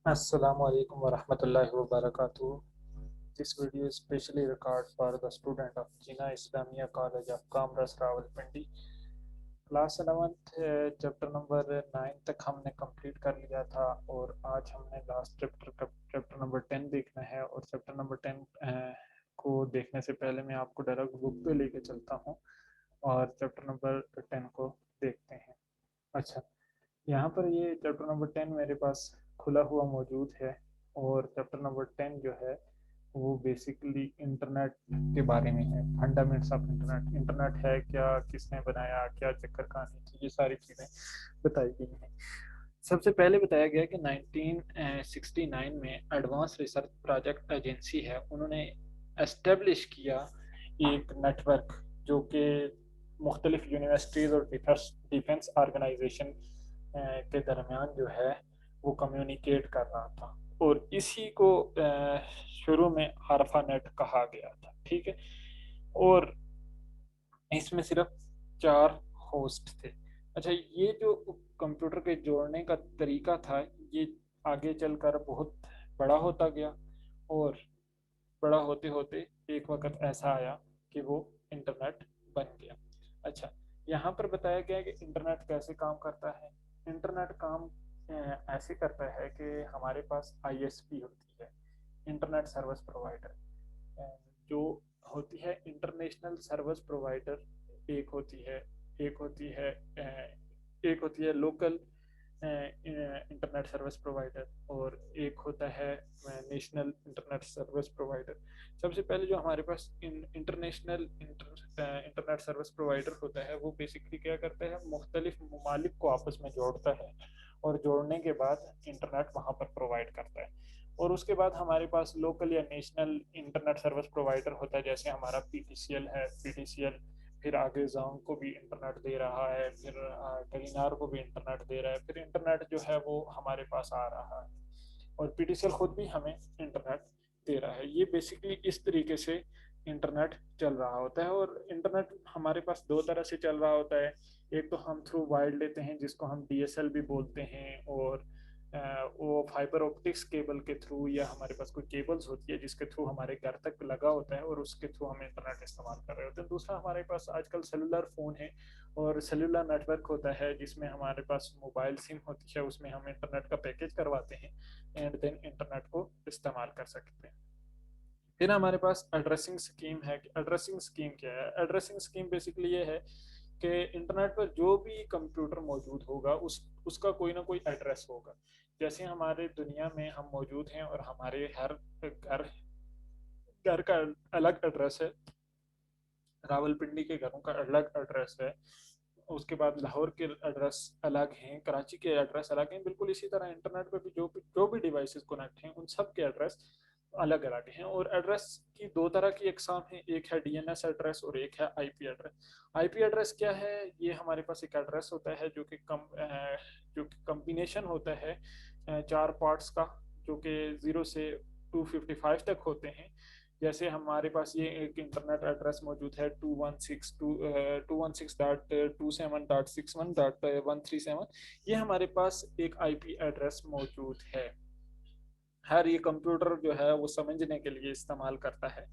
Assalamu alaikum wa rahmatullahi wa barakatuh. This video is specially recorded for the student of Jinnah Islamia College of Commerce, Rawalpindi. Class 11th chapter number 9 तक हमने complete कर लिया था और आज हमने last chapter number 10 देखना है। और चैप्टर नंबर 10 को देखने से पहले मैं आपको डायरेक्ट बुक पे लेके चलता हूँ और चैप्टर नंबर 10 को देखते हैं। अच्छा, यहाँ पर ये चैप्टर नंबर 10 मेरे पास खुला हुआ मौजूद है और चैप्टर नंबर 10 जो है वो बेसिकली इंटरनेट के बारे में है। फंडामेंट्स ऑफ इंटरनेट, इंटरनेट है क्या, किसने बनाया, क्या चक्कर कहानी थी, ये सारी चीज़ें बताई गई हैं। सबसे पहले बताया गया कि 1969 में एडवांस रिसर्च प्रोजेक्ट एजेंसी है, उन्होंने एस्टेब्लिश किया एक नेटवर्क जो कि मुख्तलिफ यूनिवर्सिटीज़ और डिफेंस ऑर्गेनाइजेशन के दरमियान जो है वो कम्युनिकेट कर रहा था। और इसी को शुरू में आरफा नेट कहा गया था, ठीक है। और इसमें सिर्फ 4 होस्ट थे। अच्छा, ये जो कंप्यूटर के जोड़ने का तरीका था ये आगे चलकर बहुत बड़ा होता गया और बड़ा होते होते एक वक्त ऐसा आया कि वो इंटरनेट बन गया। अच्छा, यहाँ पर बताया गया है कि इंटरनेट कैसे काम करता है। इंटरनेट काम ऐसे करता है कि हमारे पास आईएसपी होती है, इंटरनेट सर्विस प्रोवाइडर, जो होती है इंटरनेशनल सर्विस प्रोवाइडर। एक होती है एक होती है एक होती है लोकल इंटरनेट सर्विस प्रोवाइडर और एक होता है नेशनल इंटरनेट सर्विस प्रोवाइडर। सबसे पहले जो हमारे पास इंटरनेशनल इंटरनेट सर्विस प्रोवाइडर होता है वो बेसिकली क्या करता है, मुख्तलिफ ममालिक को आपस में जोड़ता है और जोड़ने के बाद इंटरनेट वहाँ पर प्रोवाइड करता है। और उसके बाद हमारे पास लोकल या नेशनल इंटरनेट सर्विस प्रोवाइडर होता है, जैसे हमारा पीटीसीएल है। पीटीसीएल फिर आगे जोंग को भी इंटरनेट दे रहा है, फिर टेलीनार को भी इंटरनेट दे रहा है, फिर इंटरनेट जो है वो हमारे पास आ रहा है और पीटीसीएल खुद भी हमें इंटरनेट दे रहा है। ये बेसिकली इस तरीके से इंटरनेट चल रहा होता है। और इंटरनेट हमारे पास दो तरह से चल रहा होता है। एक तो हम थ्रू वायर्ड लेते हैं जिसको हम डीएसएल भी बोलते हैं, और वो फाइबर ऑप्टिक्स केबल के थ्रू या हमारे पास कोई केबल्स होती है जिसके थ्रू हमारे घर तक लगा होता है और उसके थ्रू हम इंटरनेट इस्तेमाल कर रहे होते हैं। दूसरा हमारे पास आजकल सेलुलर फ़ोन है और सेलुलर नेटवर्क होता है जिसमें हमारे पास मोबाइल सिम होती है, उसमें हम इंटरनेट का पैकेज करवाते हैं एंड देन इंटरनेट को इस्तेमाल कर सकते हैं। फिर हमारे पास एड्रेसिंग स्कीम है। एड्रेसिंग स्कीम क्या है? एड्रेसिंग स्कीम बेसिकली ये है कि इंटरनेट पर जो भी कंप्यूटर मौजूद होगा उसका कोई ना कोई एड्रेस होगा। जैसे हमारे दुनिया में हम मौजूद हैं और हमारे हर घर घर का अलग एड्रेस है, रावलपिंडी के घरों का अलग एड्रेस है, उसके बाद लाहौर के एड्रेस अलग हैं, कराची के एड्रेस अलग हैं। बिल्कुल इसी तरह इंटरनेट पे भी जो भी डिवाइसेस कनेक्ट हैं उन सब के एड्रेस अलग अलग हैं। और एड्रेस की दो तरह की इकसाम है, एक है डीएनएस एड्रेस और एक है आईपी एड्रेस। आईपी एड्रेस क्या है? ये हमारे पास एक एड्रेस होता है जो कि कम्बिनेशन होता है 4 पार्ट्स का, जो कि 0 से 255 तक होते हैं। जैसे हमारे पास ये एक इंटरनेट एड्रेस मौजूद है 216.27.61.137। ये हमारे पास एक आईपी एड्रेस मौजूद है। हर ये कंप्यूटर जो है वो समझने के लिए इस्तेमाल करता है।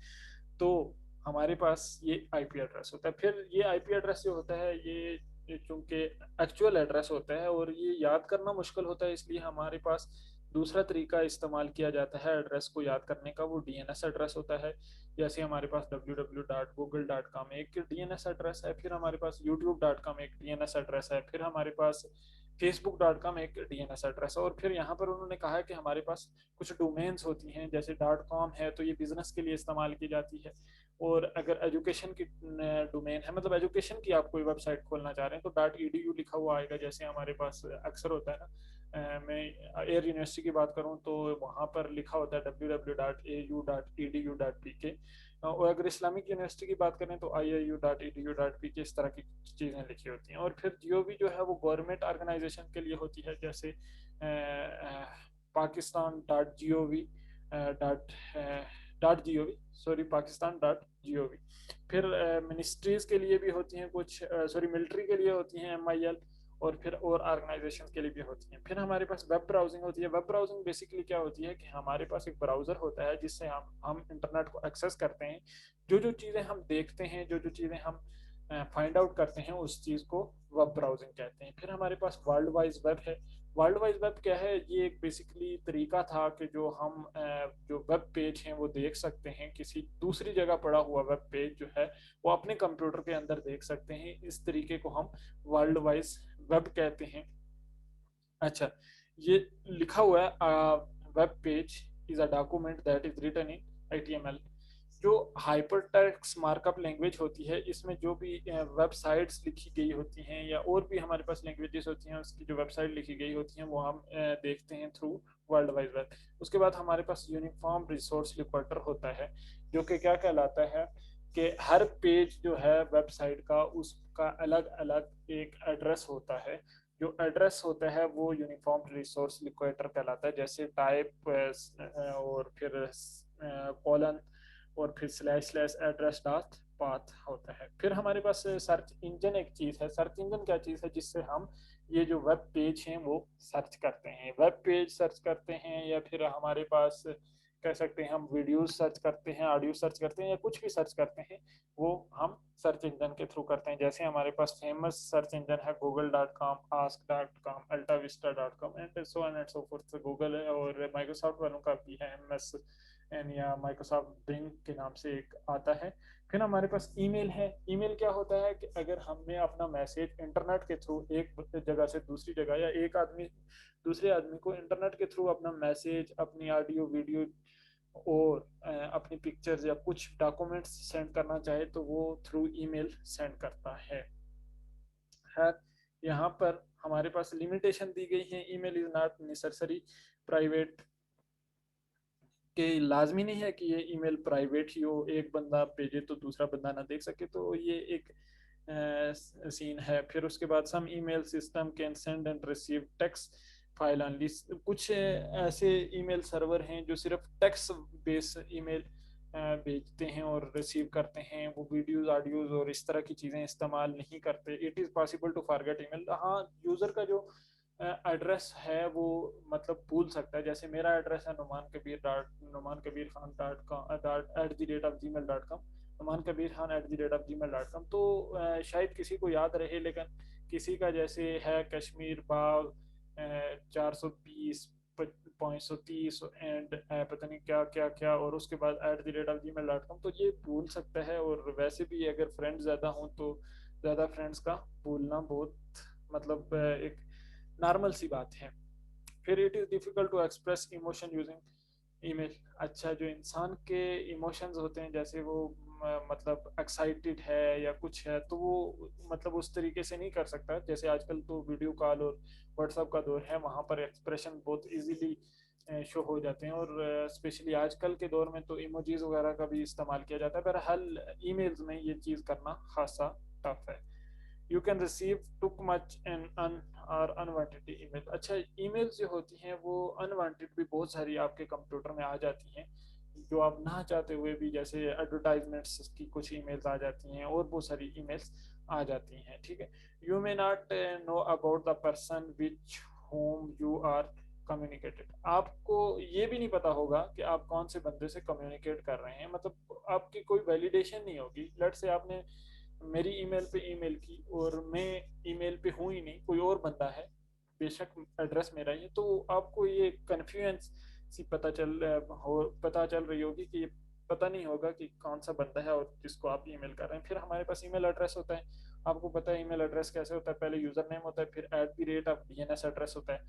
तो हमारे पास ये आईपी एड्रेस होता है। फिर ये आईपी एड्रेस जो होता है ये चूंकि एक्चुअल एड्रेस होता है और ये याद करना मुश्किल होता है, इसलिए हमारे पास दूसरा तरीका इस्तेमाल किया जाता है एड्रेस को याद करने का, वो डीएनएस एड्रेस होता है। जैसे हमारे पास www.google.com एक डीएनएस एड्रेस है, फिर हमारे पास youtube.com एक डीएनएस एड्रेस है, फिर हमारे पास facebook.com एक डीएनएस एड्रेस है। और फिर यहाँ पर उन्होंने कहा है कि हमारे पास कुछ डोमेन्स होती हैं, जैसे .com है तो ये बिजनेस के लिए इस्तेमाल की जाती है। और अगर एजुकेशन की डोमेन है, मतलब एजुकेशन की आप कोई वेबसाइट खोलना चाह रहे हैं तो .edu लिखा हुआ आएगा, जैसे हमारे पास अक्सर होता है ना। मैं एयर यूनिवर्सिटी की बात करूं तो वहाँ पर लिखा होता है www.au.edu.pk। और अगर इस्लामिक यूनिवर्सिटी की बात करें तो iiu.edu.pk, इस तरह की चीज़ें लिखी होती हैं। और फिर जीओवी जो है वो गवर्नमेंट ऑर्गेनाइजेशन के लिए होती है, जैसे Pakistan dot G O V dot dot G O V sorry Pakistan dot G O V. फिर मिनिस्ट्रीज के लिए भी होती हैं कुछ, सॉरी मिलिट्री के लिए होती हैं MIL। और फिर और ऑर्गेनाइजेशन के लिए भी होती हैं। फिर हमारे पास वेब ब्राउजिंग होती है। वेब ब्राउजिंग बेसिकली क्या होती है कि हमारे पास एक ब्राउज़र होता है जिससे हम इंटरनेट को एक्सेस करते हैं। जो जो चीज़ें हम देखते हैं, जो जो चीज़ें हम फाइंड आउट करते हैं, उस चीज़ को वेब ब्राउजिंग कहते हैं। फिर हमारे पास वर्ल्ड वाइड वेब है। वर्ल्ड वाइड वेब क्या है? ये एक बेसिकली तरीका था कि जो हम जो वेब पेज हैं वो देख सकते हैं, किसी दूसरी जगह पड़ा हुआ वेब पेज जो है वो अपने कंप्यूटर के अंदर देख सकते हैं। इस तरीके को हम वर्ल्ड वाइड वेब कहते हैं। अच्छा, ये लिखा हुआ है web page is a document that is written in HTML। जो हाइपरटेक्स्ट मार्कअप लैंग्वेज होती है, इसमें जो भी वेबसाइट्स लिखी गई होती हैं या और भी हमारे पास लैंग्वेजेस होती हैं, उसकी जो वेबसाइट लिखी गई होती हैं वो हम देखते हैं थ्रू वर्ल्ड वाइड वेब। उसके बाद हमारे पास यूनिफॉर्म रिसोर्स लिक्विडेटर होता है, जो कि क्या कहलाता है कि हर पेज जो है वेबसाइट का, उसका अलग अलग एक एड्रेस होता है। जो एड्रेस होता है वो यूनिफॉर्म रिसोर्स लिक्विडेटर कहलाता है। जैसे टाइप और फिर कॉलन और फिर slash slash address dot path होता है। फिर हमारे पास सर्च इंजन एक चीज़ है। सर्च इंजन क्या चीज़ है? जिससे हम ये जो वेब पेज हैं वो सर्च करते हैं। वेब पेज सर्च करते हैं या फिर हमारे पास कह सकते हैं हम वीडियोस सर्च करते हैं, ऑडियो सर्च करते हैं या कुछ भी सर्च करते हैं, वो हम सर्च इंजन के थ्रू करते हैं। जैसे हमारे पास फेमस सर्च इंजन है google.com, ask.com, altavista.com and so on and so fourth. Google है और माइक्रोसॉफ्ट वालों का भी है, MS या माइक्रोसॉफ्ट बिंग के नाम से एक आता है। फिर हमारे पास ईमेल है। ईमेल क्या होता है कि अगर हमने अपना मैसेज इंटरनेट के थ्रू एक जगह से दूसरी जगह या एक आदमी दूसरे आदमी को इंटरनेट के थ्रू अपना मैसेज, अपनी ऑडियो वीडियो और अपनी पिक्चर्स या कुछ डॉक्यूमेंट्स सेंड करना चाहे तो वो थ्रू ईमेल सेंड करता है। यहाँ पर हमारे पास लिमिटेशन दी गई है। Email is not necessary private, कि लाजमी नहीं है कि ये ईमेल प्राइवेट ही हो, एक बंदा भेजे तो दूसरा बंदा ना देख सके, तो ये एक सीन है। फिर उसके बाद some email system can send and receive text file only. कुछ ऐसे ईमेल सर्वर हैं जो सिर्फ टेक्स्ट बेस ईमेल भेजते हैं और रिसीव करते हैं, वो वीडियोस ऑडियोज और इस तरह की चीज़ें इस्तेमाल नहीं करते। It is possible to forget email. हाँ, यूज़र का जो एड्रेस है वो मतलब भूल सकता है। जैसे मेरा एड्रेस है numan kabir.@gmail.com, numan kabir khan@gmail.com। तो शायद किसी को याद रहे, लेकिन किसी का जैसे है कश्मीर बाग 420.130 एंड पता नहीं क्या क्या क्या और उसके बाद @gmail.com, तो ये भूल सकता है। और वैसे भी अगर फ्रेंड्स ज़्यादा हों तो ज़्यादा फ्रेंड्स का भूलना बहुत मतलब एक नॉर्मल सी बात है। फिर it is difficult to express emotion using email. अच्छा, जो इंसान के इमोशंस होते हैं, जैसे वो मतलब एक्साइटेड है या कुछ है, तो वो मतलब उस तरीके से नहीं कर सकता। जैसे आजकल तो वीडियो कॉल और व्हाट्सएप का दौर है, वहाँ पर एक्सप्रेशन बहुत इजीली शो हो जाते हैं। और स्पेशली आजकल के दौर में तो इमोजीज वगैरह का भी इस्तेमाल किया जाता है, पर हल ईमेल्स में ये चीज़ करना खासा टफ है। You can receive too much and अन और अनवांटेड ईमेल। अच्छा, ईमेल्स जो होती हैं वो अनवांटेड भी बहुत सारी आपके कंप्यूटर में आ जाती हैं, जो आप ना चाहते हुए भी, जैसे एडवर्टाइजमेंट्स की कुछ ईमेल्स आ जाती हैं और बहुत सारी ईमेल्स आ जाती हैं। ठीक है। You may not know about the person which whom you are communicated. आपको ये भी नहीं पता होगा कि आप कौन से बंदे से कम्युनिकेट कर रहे हैं, मतलब आपकी कोई वैलिडेशन नहीं होगी। लेट से आपने मेरी ईमेल पे ईमेल की और मैं ईमेल पे हूँ ही नहीं, कोई और बंदा है, बेशक एड्रेस मेरा ही है, तो आपको ये कन्फ्यूजेंस सी पता चल रही होगी कि ये पता नहीं होगा कि कौन सा बंदा है और जिसको आप ईमेल कर रहे हैं। फिर हमारे पास ईमेल एड्रेस होता है। आपको पता है ईमेल एड्रेस कैसे होता है? पहले यूजर नेम होता है, फिर @DNS एड्रेस होता है।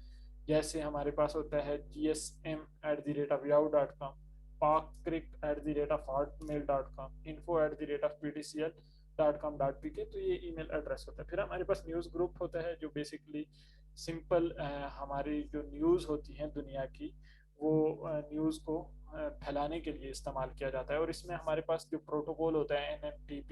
जैसे हमारे पास होता है gsm@yahoo.com, parkcrick@hotmail.com, info@pdcl.com.pk, तो ये ईमेल एड्रेस होता है। फिर हमारे पास न्यूज़ ग्रुप होता है, जो बेसिकली सिंपल हमारी जो न्यूज़ होती हैं दुनिया की, वो न्यूज़ को फैलाने के लिए इस्तेमाल किया जाता है। और इसमें हमारे पास जो प्रोटोकॉल होता है NMTP,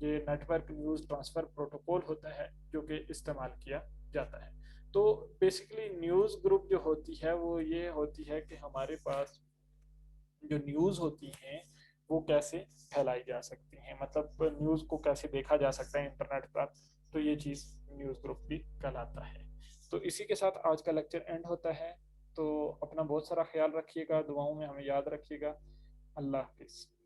ये नेटवर्क न्यूज़ ट्रांसफ़र प्रोटोकॉल होता है, जो कि इस्तेमाल किया जाता है। तो बेसिकली न्यूज़ ग्रुप जो होती है वो ये होती है कि हमारे पास जो न्यूज़ होती हैं वो कैसे फैलाई जा सकती हैं, मतलब न्यूज़ को कैसे देखा जा सकता है इंटरनेट पर, तो ये चीज़ न्यूज़ ग्रुप भी कहलाता है। तो इसी के साथ आज का लेक्चर एंड होता है। तो अपना बहुत सारा ख्याल रखिएगा, दुआओं में हमें याद रखिएगा। अल्लाह हाफिज़।